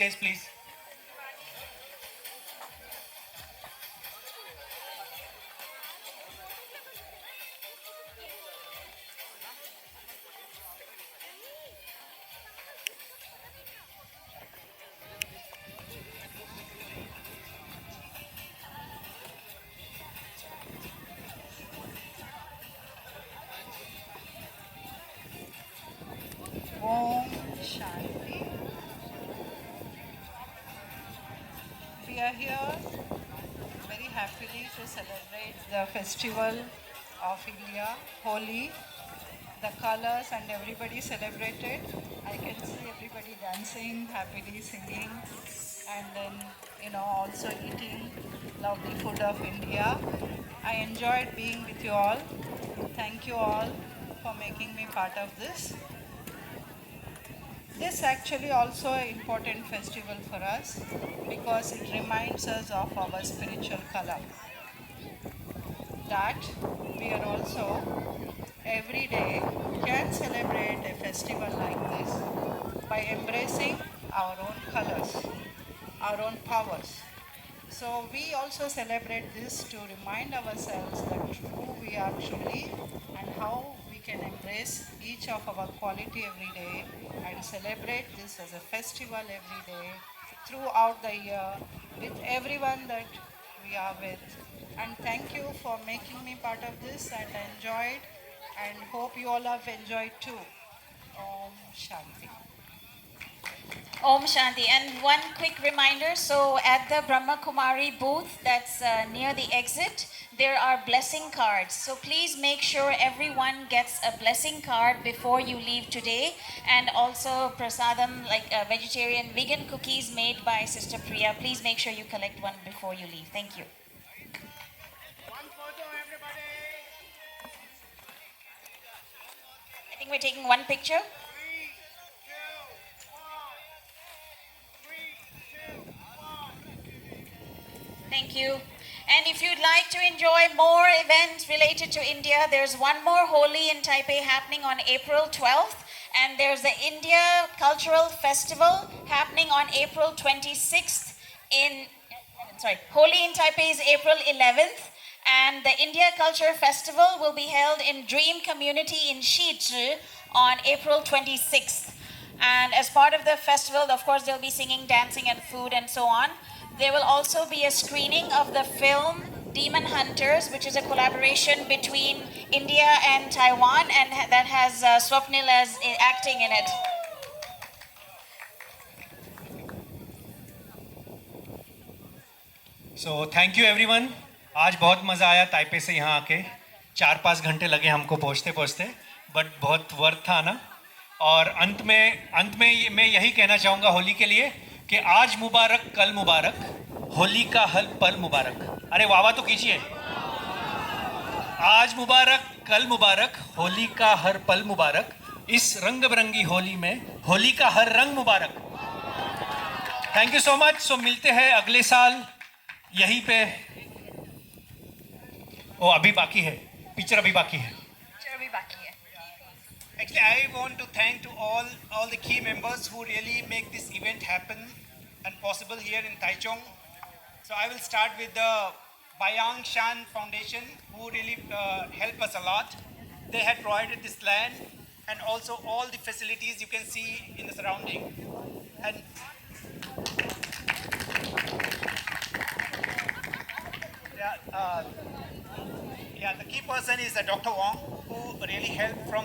Stage, please. Om Shanti. We are here very happily to celebrate the festival of India, Holi. The colors and everybody celebrated. I can see everybody dancing, happily singing, and then also eating lovely food of India. I enjoyed being with you all. Thank you all for making me part of this. This actually also an important festival for us because it reminds us of our spiritual color. That we are also every day can celebrate a festival like this by embracing our own colors, our own powers. So we also celebrate this to remind ourselves that who we are truly and how we can embrace each of our quality every day and celebrate this as a festival every day throughout the year with everyone that we are with. And thank you for making me part of this and enjoyed and hope you all have enjoyed too. Om Shanti. Om Shanti. And one quick reminder, so at the Brahma Kumari booth that's near the exit, there are blessing cards. So please make sure everyone gets a blessing card before you leave today. And also prasadam, like vegetarian vegan cookies made by Sister Priya. Please make sure you collect one before you leave. Thank you. One photo, everybody. I think we're taking one picture. 3, 2, 1. 3, 2, 1. Thank you. And if you'd like to enjoy more events related to India, there's one more Holi in Taipei happening on April 12th. And there's the India Cultural Festival happening on April 26th Holi in Taipei is April 11th. And the India Culture Festival will be held in Dream Community in Shizhi on April 26th. And as part of the festival, of course, they'll be singing, dancing, and food and so on. There will also be a screening of the film Demon Hunters, which is a collaboration between India and Taiwan, and that has Swapnil as acting in it. So thank you everyone. आज बहुत मज़ा आया Taipei से यहाँ आके 4-5 घंटे लगे हमको पहुँचते पहुँचते, बट बहुत वर्थ था ना. और अंत में मैं यही कहना चाहूँगा होली के लिए कि आज मुबारक कल मुबारक, होली का हर पल मुबारक. अरे वाह तो कीजिए. आज मुबारक कल मुबारक, होली का हर पल मुबारक. इस रंग बिरंगी होली में होली का हर रंग मुबारक. Thank you so much. So मिलते हैं अगले साल यहीं पे. ओ अभी बाकी है, पिक्चर अभी बाकी है. Actually, I want to thank to all the key members who really make this event happen and possible here in Taichung. So I will start with the Bayang Shan Foundation, who really help us a lot. They had provided this land and also all the facilities you can see in the surrounding. And the key person is Dr. Wong, who really helped from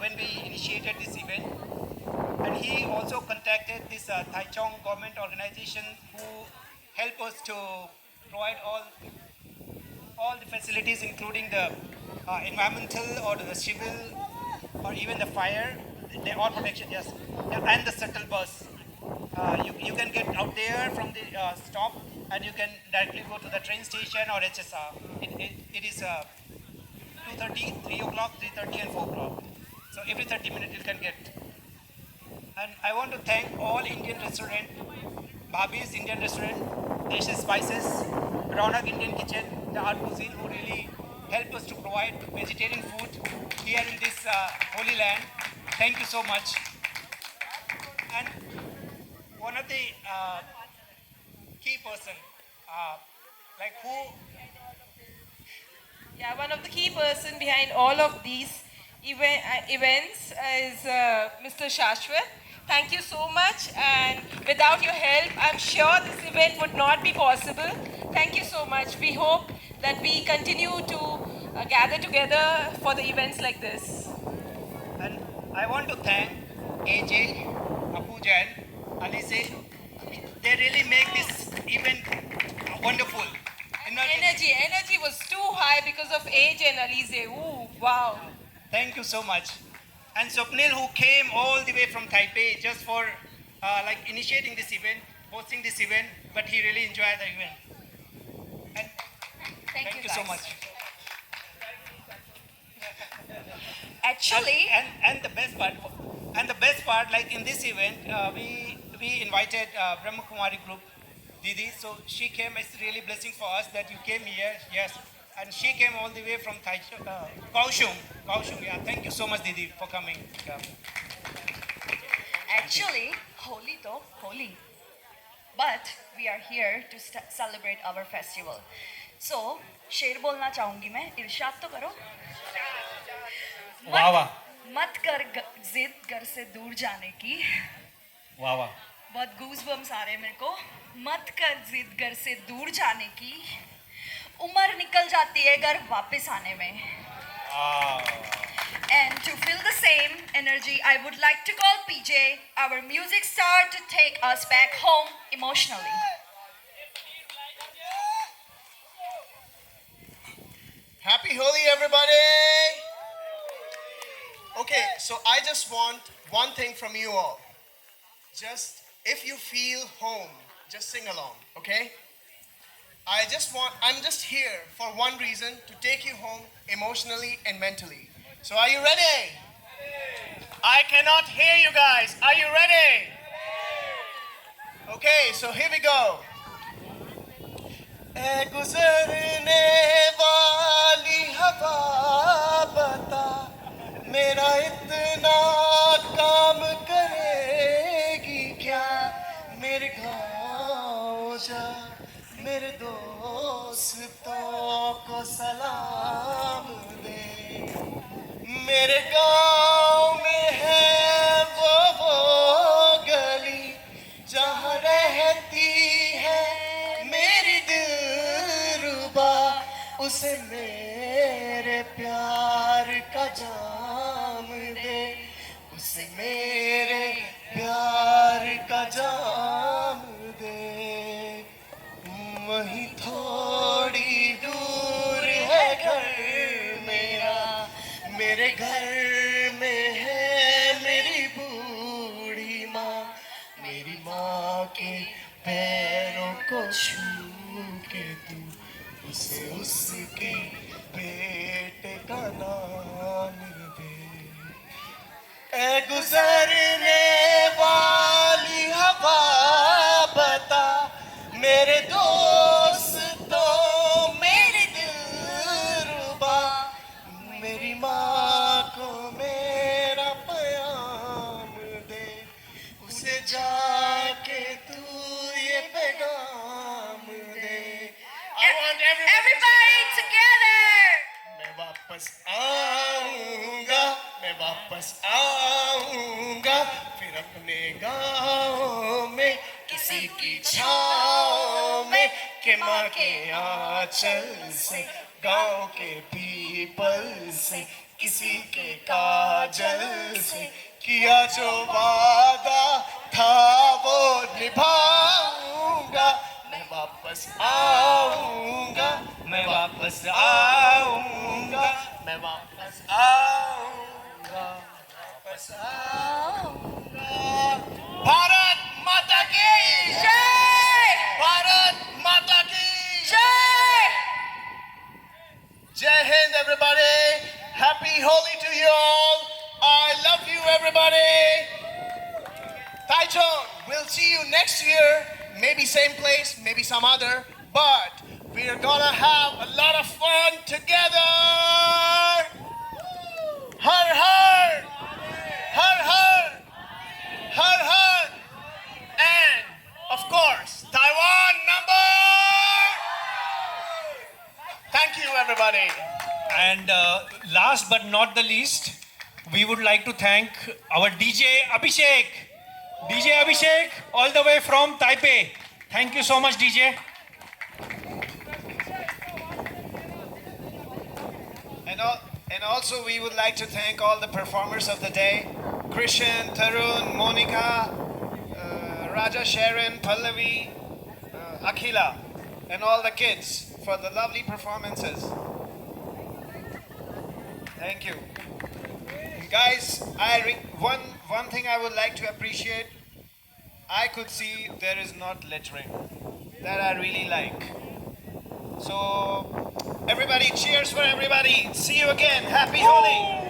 when we initiated this event. And he also contacted this Taichung government organization who help us to provide all the facilities, including the environmental or the civil or even the fire, the all protection, yes, and the shuttle bus. You can get out there from the stop and you can directly go to the train station or HSR. It is 2:30, 3 o'clock, 3:30 and 4 o'clock. So every 30 minutes you can get. And I want to thank all Indian restaurant, Bhabhi's Indian Restaurant, Asian Spices, Raunak Indian Kitchen, the Art Cuisine, who really help us to provide vegetarian food here in this Holy Land. Thank you so much. And one of the key person, like who. Yeah, one of the key person behind all of these events is Mr. Shashwat. Thank you so much, and without your help, I'm sure this event would not be possible. Thank you so much. We hope that we continue to gather together for the events like this. And I want to thank AJ, Apu Jain, Alice. They really make this event wonderful. Energy was too high because of age and Alize. Ooh, wow. Thank you so much. And Swapnil, who came all the way from Taipei just for like initiating this event, hosting this event, but he really enjoyed the event. And thank you so guys. much. Actually, And the best part, like in this event, we invited Brahma Kumari group, Didi. So she came. It's really blessing for us that you came here. Yes, and she came all the way from Kaohsiung. Kaohsiung. Yeah. Thank you so much, Didi, for coming. Yeah. actually, holy though, holy. But we are here to celebrate our festival. So, शेर बोलना चाहूंगी मैं इरशाद तो करो वाह वाह मत कर जिद घर से दूर जाने की वाह वाह बहुत गूज बम्स आ रहे हैं मेरे को मत कर जिद घर से दूर जाने की उम्र निकल जाती है घर वापस आने में And to feel the same energy, I would like to call PJ, our music star, to take us back home emotionally. Happy Holi, everybody! Okay, so I just want one thing from you all. Just, if you feel home, just sing along, okay? I'm just here for one reason, to take you home emotionally and mentally. So are you ready? I cannot hear you guys. Are you ready? Okay, so here we go. ऐ गुज़रने वाली हवा बता मेरा इतना काम करेगी क्या मेरे गाँव जा मेरे दोस्तों को सलाम दे मेरे गाँव में है वो गली जहाँ रहती है मेरी दिलरुबा उसे मेरे प्यार का जाम दे उसे मेरे प्यार का जाम दे वहीं थोड़ी दूर है घर मेरा मेरे घर में है मेरी बूढ़ी माँ मेरी माँ के पैरों को छू के तू उसे उसके बेटे का नाम दे ऐ गुजरने वाली हवा बता मेरे दोस्तों मेरी दिलरुबा मेरी माँ को मेरा पैगाम दे उसे जाके तू ये पैगाम दे I want Everybody together! मैं वापस आऊंगा मैं वापस आऊंगा फिर अपने गाँव में किसी की छाँव में के माँ के आंचल से गाँव के पीपल से किसी के काजल से किया जो वादा था वो निभाऊंगा मैं वापस आऊंगा मैं वापस आऊंगा मैं वापस आऊंगा वापस आऊंगा भारत माता की Jai! भारत माता की Jai! Jai Hind, everybody. Happy Holi to you all. I love you, everybody. Taichung, we'll see you next year. Maybe same place, maybe some other. But we're gonna have a lot of fun together. Har har, har har, har har, and everybody. And last but not the least, we would like to thank our DJ Abhishek. DJ Abhishek, all the way from Taipei. Thank you so much, DJ. And also we would like to thank all the performers of the day. Krishan, Tarun, Monica, Raja, Sharon, Pallavi, Akhila, and all the kids for the lovely performances. Thank you. Guys, one thing I would like to appreciate, I could see there is not littering. That I really like. So, everybody, cheers for everybody. See you again. Happy Holi.